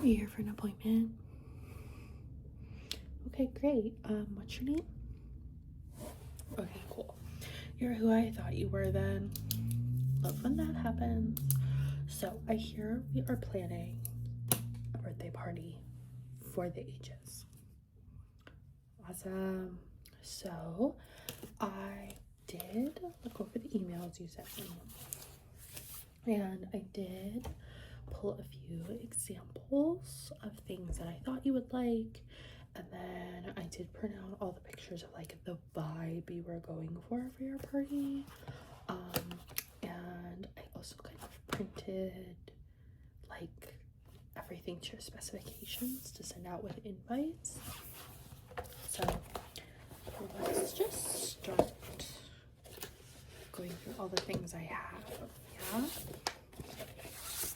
Are you here for an appointment? Okay, great. What's your name? Okay, cool. You're who I thought you were then. Love when that happens. So I hear we are planning a birthday party for the ages. Awesome. So I did look over the emails you sent me, and I did pull a few examples of things that I thought you would like, and then I did print out all the pictures of like the vibe you were going for your party, and I also kind of printed like everything to your specifications to send out with invites. So let's just start going through all the things I have. Yeah.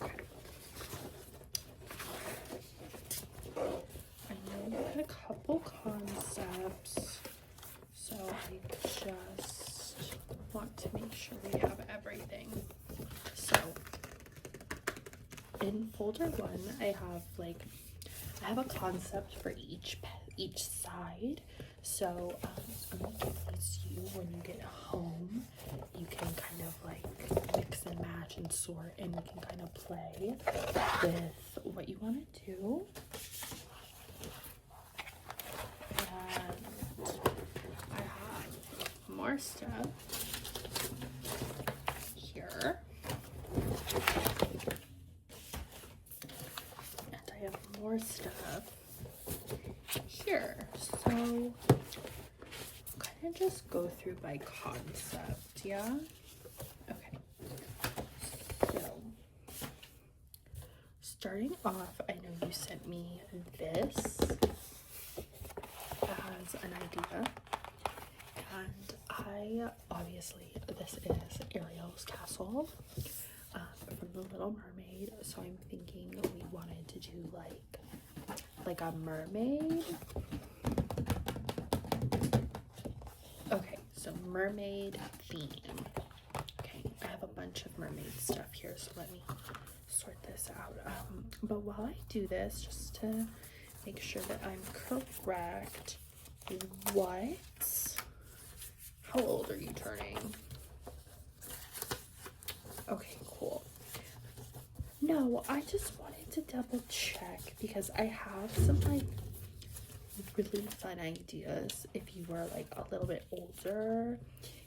Okay. I know you had a couple concepts, so I just want to make sure we have everything. So in folder 1, I have a concept for each side. So I'm gonna give these to you when you get home. You can kind of like mix and match and sort, and we can kind of play with what you want to do. And I have more stuff here. And I have more stuff here. So kind of just go through by concept, yeah? Okay. So starting off, I know you sent me this as an idea, and I obviously, this is Ariel's castle from the Little Mermaid, so I'm thinking we wanted to do like a mermaid. Okay, so mermaid theme. Okay, I have a bunch of mermaid stuff here, so let me sort this out. But while I do this, just to make sure that I'm correct, how old are you turning? Okay, cool. No, I just wanted to double check because I have some like really fun ideas if you were like a little bit older,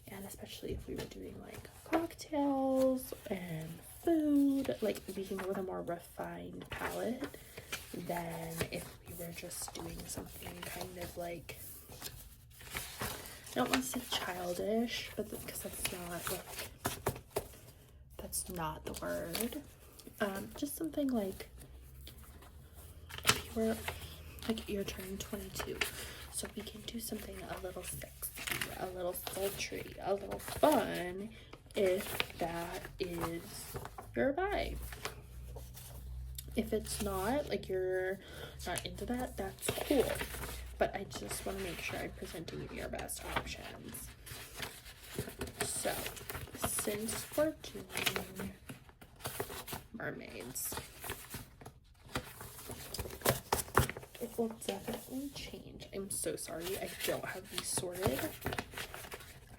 and especially if we were doing like cocktails and food, like being with a more refined palette than if we were just doing something kind of like, I don't want to say childish, but because that's not the word. Just something like if you were like, you're turning 22, so we can do something a little sexy, a little sultry, a little fun, if that is your vibe. If it's not, like you're not into that, that's cool, but I just want to make sure I'm presenting you your best options. So since we're doing mermaids, it will definitely change. I'm so sorry I don't have these sorted.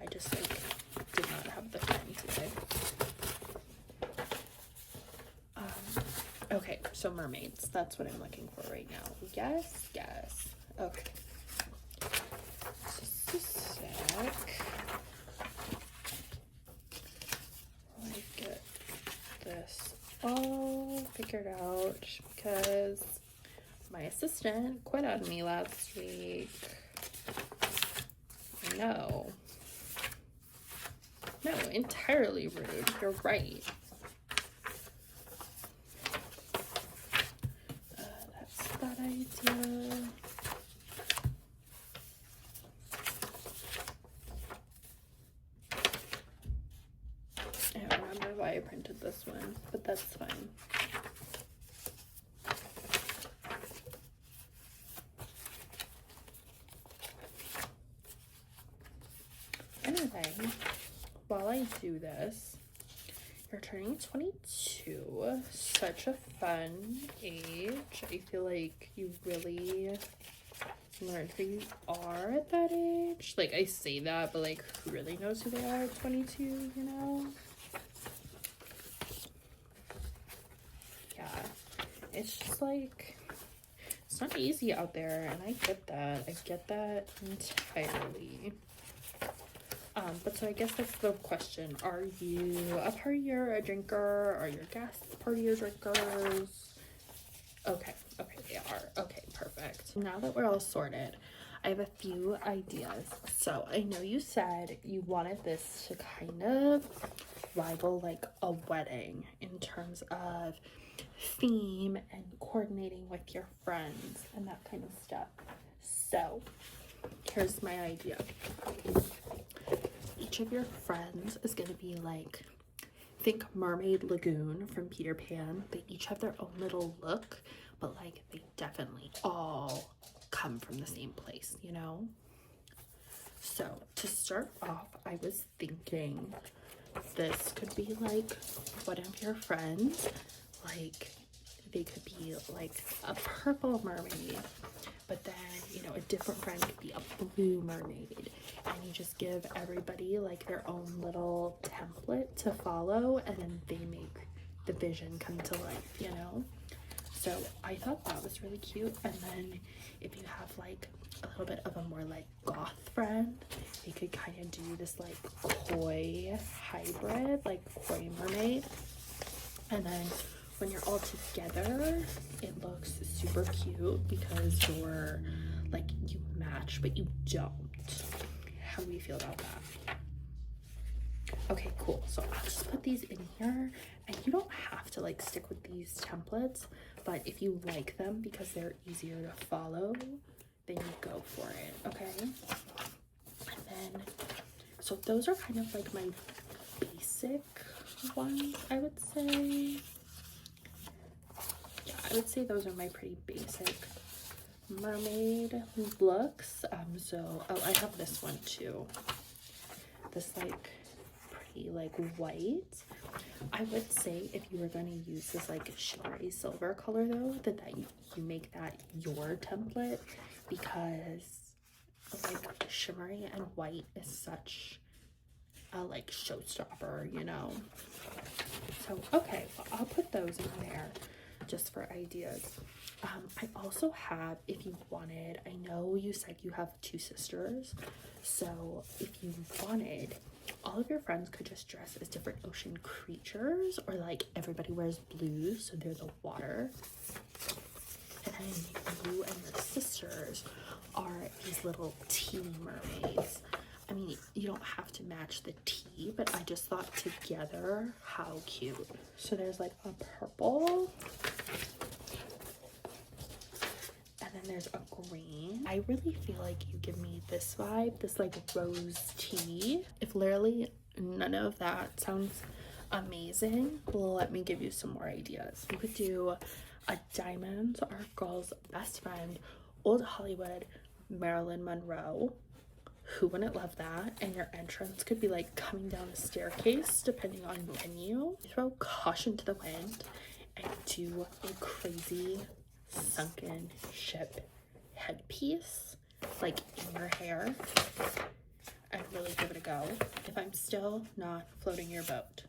I just like did not have the time today. Okay, so mermaids, that's what I'm looking for right now. Yes. Okay. Just a sec. Let me get this all figured out because my assistant quit on me last week. No, entirely rude. You're right. That's that idea. I don't remember why I printed this one, but that's fine. Anyway, while I do this, you're turning 22. 22. Such a fun age. I feel like you really learn who you are at that age. Like, I say that, but like, who really knows who they are at 22, you know? Yeah. It's just like, it's not easy out there, and I get that. I get that entirely. But so I guess that's the question. Are you a partier, a drinker? Are your guests partier drinkers? Okay, they are. Okay, perfect. Now that we're all sorted, I have a few ideas. So I know you said you wanted this to kind of rival like a wedding in terms of theme and coordinating with your friends and that kind of stuff. So here's my idea. Each of your friends is going to be like, think Mermaid Lagoon from Peter Pan. They each have their own little look, but like they definitely all come from the same place, you know? So to start off, I was thinking this could be like one of your friends, like they could be like a purple mermaid, but then, you know, a different friend could be a blue mermaid, and you just give everybody like their own little template to follow, and then they make the vision come to life, you know? So I thought that was really cute. And then if you have like a little bit of a more like goth friend, they could kind of do this like koi hybrid, like koi mermaid. And then when you're all together, it looks super cute because you're like, you match, but you don't. How do we feel about that? Okay, cool. So I'll just put these in here, and you don't have to like stick with these templates, but if you like them because they're easier to follow, then you go for it, okay? And then, so those are kind of like my basic ones, I would say. Yeah, I would say those are my pretty basic mermaid looks. So, oh, I have this one too. This like pretty like white. I would say if you were going to use this like shimmery silver color though, that you make that your template, because like shimmery and white is such a like showstopper, you know? So, okay, well, I'll put those in there just for ideas. I also have, if you wanted, I know you said you have 2 sisters, so if you wanted, all of your friends could just dress as different ocean creatures, or like everybody wears blue, so they're the water, and then you and your sisters are these little tea mermaids. I mean, you don't have to match the tea, but I just thought together, how cute. So there's like a purple, and then there's a green. I really feel like you give me this vibe, this like rose tea. If literally none of that sounds amazing, well, let me give you some more ideas. You could do a diamond, our girl's best friend, old Hollywood, Marilyn Monroe. Who wouldn't love that? And your entrance could be like coming down a staircase depending on venue. Throw caution to the wind and do a crazy sunken ship headpiece like in your hair, and really give it a go if I'm still not floating your boat.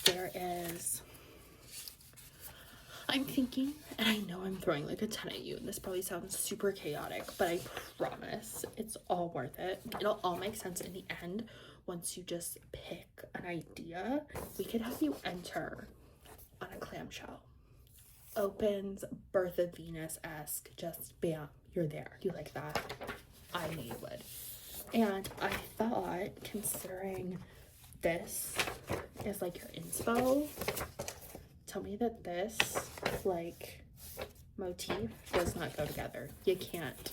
There is, I'm thinking, and I know I'm throwing like a ton at you, and this probably sounds super chaotic, but I promise it's all worth it. It'll all make sense in the end once you just pick an idea. We could have you enter on a clamshell. Opens Birth of Venus-esque, just bam, you're there. You like that? I knew you would. And I thought, considering this is like your inspo, tell me that this like motif does not go together. You can't.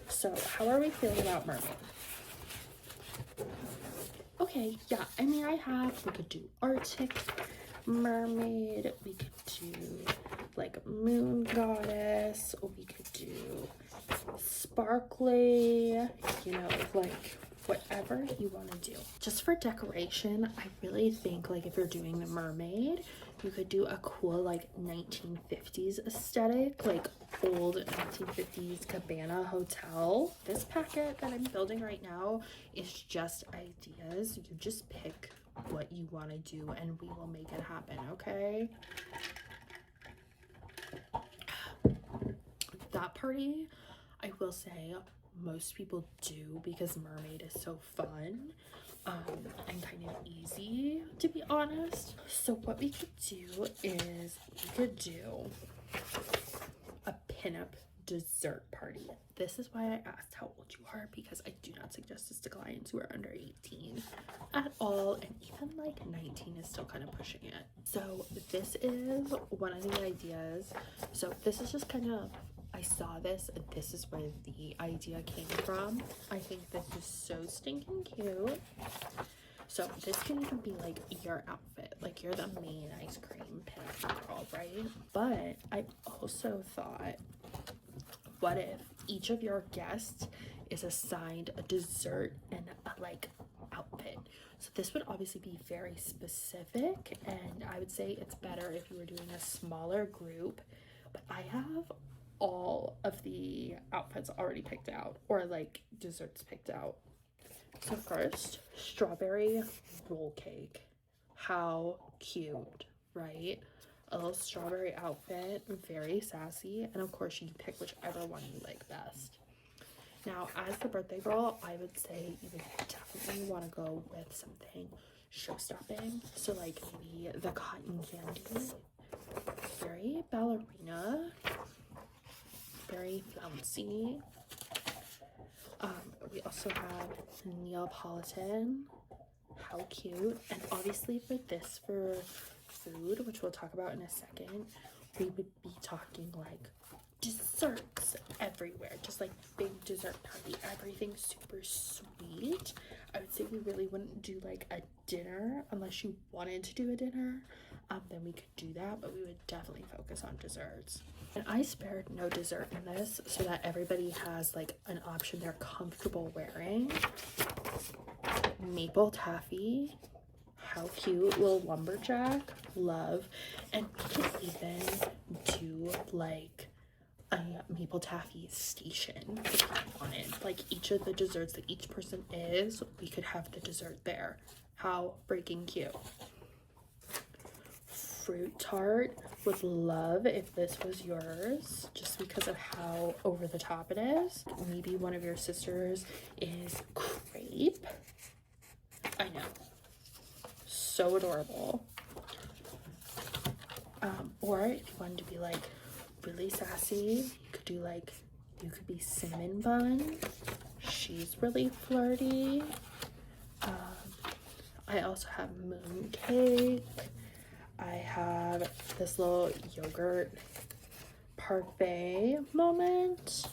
So how are we feeling about Mermaid? Okay, yeah, I mean, we could do Arctic Mermaid, we could do like Moon Goddess, or we could do sparkly, you know, like whatever you want to do. Just for decoration, I really think like if you're doing the mermaid, you could do a cool like 1950s aesthetic, like old 1950s cabana hotel. This packet that I'm building right now is just ideas. You just pick what you want to do and we will make it happen, okay? That party, I will say, most people do because Mermaid is so fun and kind of easy, to be honest. So what we could do is we could do a pinup dessert party. This is why I asked how old you are, because I do not suggest this to clients who are under 18 at all, and even like 19 is still kind of pushing it. So this is one of the ideas. So this is just kind of, I saw this and this is where the idea came from. I think this is so stinking cute. So this can even be like your outfit, like you're the main ice cream pinup girl, right? But I also thought, what if each of your guests is assigned a dessert and a like outfit? So this would obviously be very specific, and I would say it's better if you were doing a smaller group. But I have all of the outfits already picked out, or like desserts picked out. So first, strawberry roll cake. How cute, right? A little strawberry outfit, very sassy, and of course you pick whichever one you like best. Now, as the birthday girl, I would say you would definitely want to go with something show-stopping. So like maybe the cotton candy, very ballerina, very flouncy. We also have Neapolitan. How cute. And obviously for this, for food, which we'll talk about in a second, we would be talking like desserts everywhere, just like big dessert party, everything super sweet. I would say we really wouldn't do like a dinner unless you wanted to do a dinner. Then we could do that, but we would definitely focus on desserts. And I spared no dessert in this so that everybody has like an option they're comfortable wearing. Maple taffy, how cute, little lumberjack, love. And we could even do like a maple taffy station if you wanted. Like each of the desserts that each person is, we could have the dessert there. How freaking cute. Fruit tart, would love if this was yours just because of how over the top it is. Maybe one of your sisters is crepe. I know, so adorable. Or if you wanted to be like really sassy, you could do like, you could be cinnamon bun. She's really flirty. I also have moon cake. I have this little yogurt parfait moment.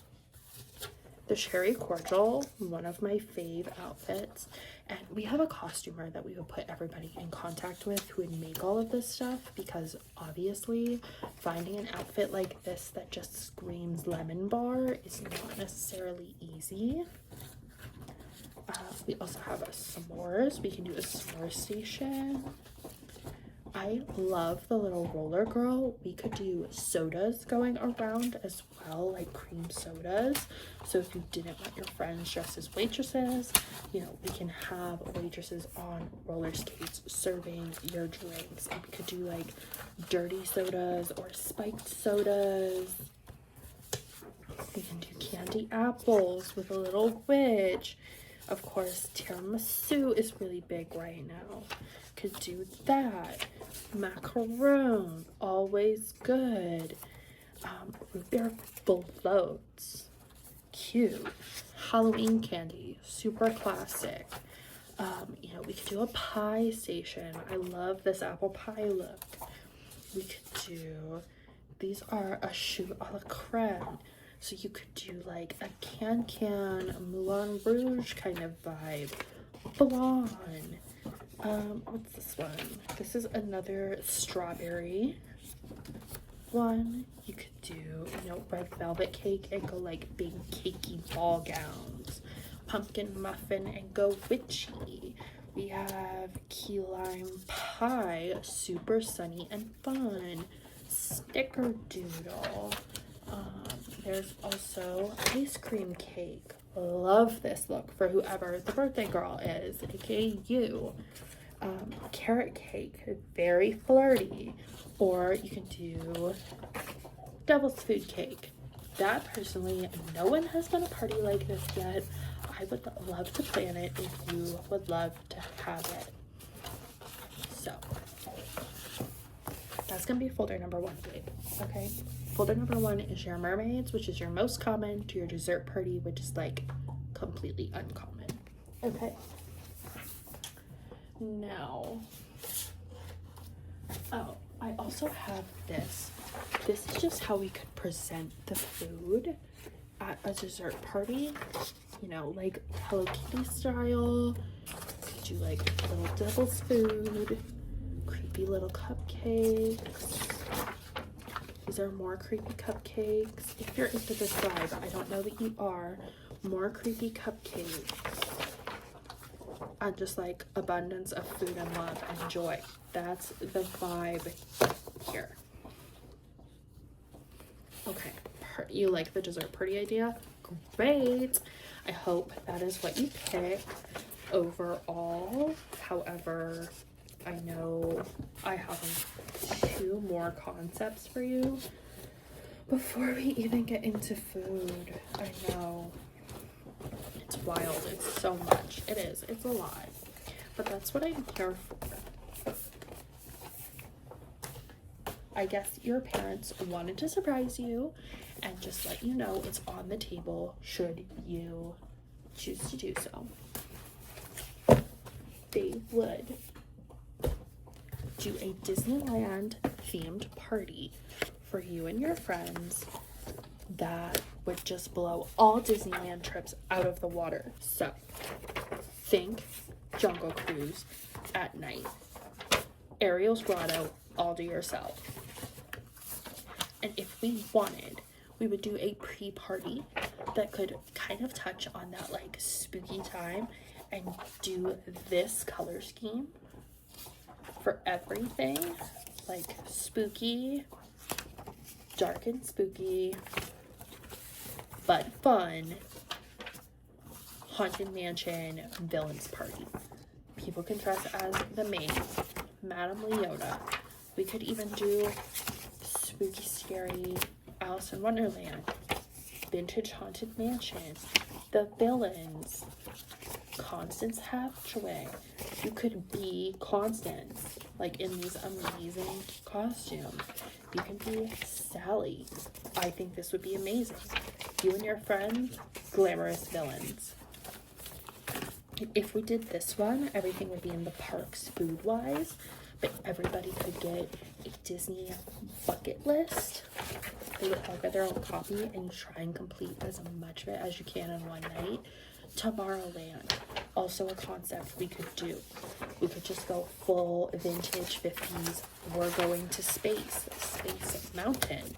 The cherry cordial, one of my fave outfits. And we have a costumer that we would put everybody in contact with who would make all of this stuff, because obviously finding an outfit like this that just screams lemon bar is not necessarily easy. We also have a s'mores. We can do a s'more station. I love the little roller girl. We could do sodas going around as well, like cream sodas. So if you didn't want your friends dressed as waitresses, you know, we can have waitresses on roller skates serving your drinks. And we could do like dirty sodas or spiked sodas. We can do candy apples with a little witch. Of course, tiramisu is really big right now. Could do that. Macaron, always good. Root beer floats, cute. Halloween candy, super classic. You know, we could do a pie station. I love this apple pie look. We could do, these are a choux a la creme. So you could do like a can Moulin Rouge kind of vibe. Blonde. What's this one? This is another strawberry one. You could do, you know, red velvet cake and go like big cakey ball gowns. pumpkin muffin and go witchy. We have key lime pie, super sunny and fun. Snickerdoodle. There's also ice cream cake. Love this look for whoever the birthday girl is, aka you. Carrot cake, very flirty. Or you can do devil's food cake. That personally, no one has done a party like this yet. I would love to plan it if you would love to have it. So that's gonna be folder number 1, babe. Okay, folder number 1 is your mermaids, which is your most common, to your dessert party, which is like completely uncommon. Okay, now, oh, I also have this. This is just how we could present the food at a dessert party, you know, like Hello Kitty style. Could do like little devil's food, creepy little cupcakes. These are more creepy cupcakes. If you're into this vibe, I don't know that you are, more creepy cupcakes. And just like abundance of food and love and joy. That's the vibe here. Okay, you like the dessert party idea? Great. I hope that is what you pick overall. However, I know I have 2 more concepts for you before we even get into food. I know. It's wild. It's so much. It is. It's a lot. But that's what I'm here for. I guess your parents wanted to surprise you and just let you know it's on the table should you choose to do so. They would do a Disneyland themed party for you and your friends that would just blow all Disneyland trips out of the water. So think Jungle Cruise at night, Ariel's Grotto all to yourself. And if we wanted, we would do a pre-party that could kind of touch on that like spooky time and do this color scheme for everything, like spooky, dark and spooky, but fun, haunted mansion villains party. People can dress as the maid, Madame Leota. We could even do spooky, scary Alice in Wonderland, vintage haunted mansion, the villains, Constance Hatchaway. You could be Constance, like in these amazing costumes. You can be Sally. I think this would be amazing. You and your friends, glamorous villains. If we did this one, everything would be in the parks food-wise, but everybody could get a Disney bucket list. They would all get their own copy and try and complete as much of it as you can in one night. Tomorrowland, also a concept we could do. We could just go full vintage 50s. We're going to space mountain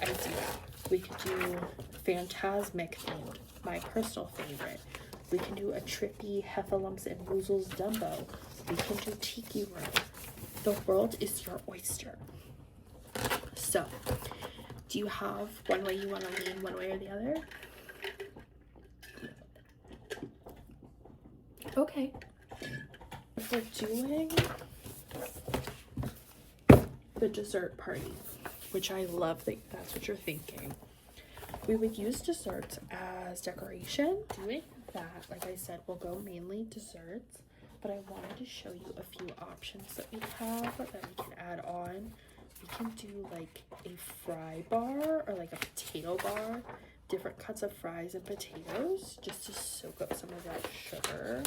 idea. We could do Phantasmic themed, my personal favorite. We can do a trippy Heffalumps and Woozles Dumbo. We can do Tiki Room. The world is your oyster. So, do you have one way you want to lean one way or the other? Okay. If we're doing the dessert party, which I love that that's what you're thinking, we would use desserts as decoration. Doing that, like I said, we'll go mainly desserts, but I wanted to show you a few options that we have that we can add on. We can do like a fry bar or like a potato bar, different cuts of fries and potatoes just to soak up some of that sugar.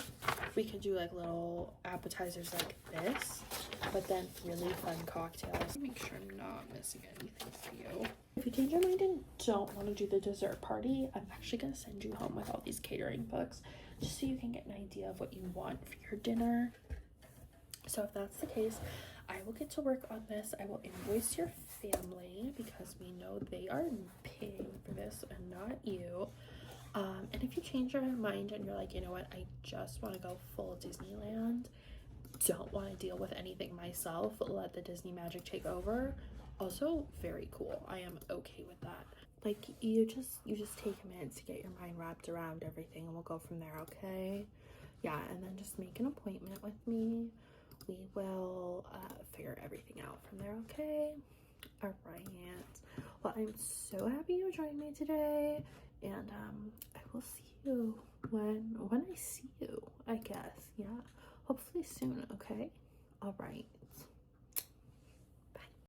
We could do like little appetizers like this, but then really fun cocktails. Make sure I'm not missing anything for you. If you change your mind and don't want to do the dessert party, I'm actually going to send you home with all these catering books just so you can get an idea of what you want for your dinner. So if that's the case, I will get to work on this. I will invoice your family because we know they are paying for this and not you. And if if you change your mind and you're like, you know what, I just want to go full Disneyland, don't want to deal with anything myself, let the Disney magic take over, also very cool. I am okay with that. Like, you just take a minute to get your mind wrapped around everything, and we'll go from there, okay? Yeah, and then just make an appointment with me. We will figure everything out from there, okay? All right. Well, I'm so happy you joined me today, and I will see you when I see you, I guess. Yeah, hopefully soon, okay?